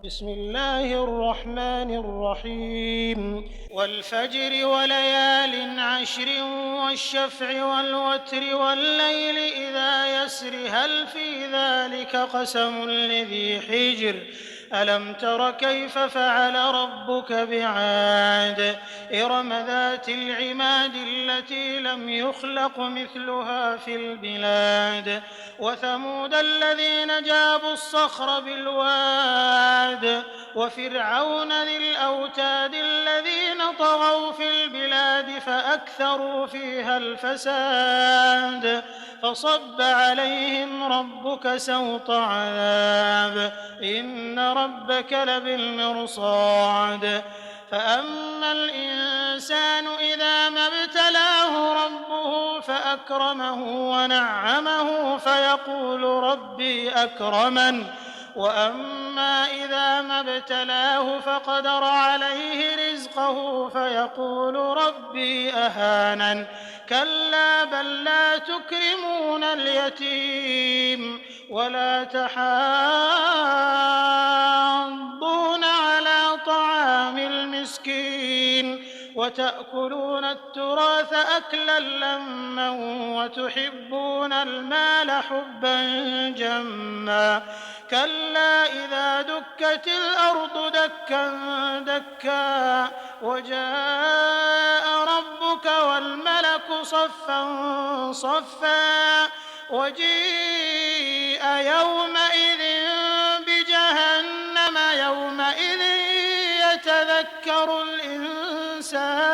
بسم الله الرحمن الرحيم والفجر وليال عشر والشفع والوتر والليل إذا يسر هل في ذلك قسم لذي حجر ألم تر كيف فعل ربك بعاد إرم ذات العماد التي لم يخلق مثلها في البلاد وثمود الذين جابوا الصخر بالواد وفرعون ذي الأوتاد الذين طغوا في البلاد فأكثروا فيها الفساد فصب عليهم ربك سوط عذاب إن ربك لبالمرصاد فأما الإنسان إذا ما ابتلاه ربه فأكرمه ونعمه فيقول ربي أكرمن وأما إذا ما ابتلاه فقدر عليه رزقه فيقول ربي أهانن كلا بل لا تكرمون اليتيم ولا تحاضون على طعام المسكين وتأكلون التراث أكلا لما وتحبون المال حبا جما كلا إذا دكت الأرض دكا دكا وجاء ربك والملك صفا صفا وجيء يومئذ بجهنم يومئذ يتذكر الإنسان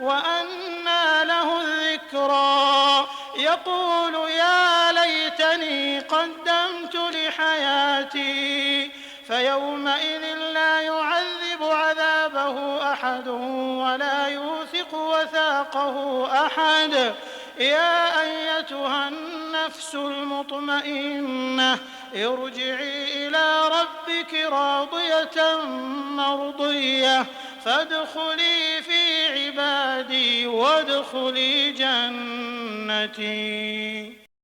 وأنى له الذكرى يقول يا ليتني قدمت لحياتي فيومئذ لا يعذب عذابه أحد ولا يوثق وثاقه أحد يا أيتها النفس المطمئنة ارجعي إلى ربك راضية مرضية فادخلي في عبادي وادخلي جنتي.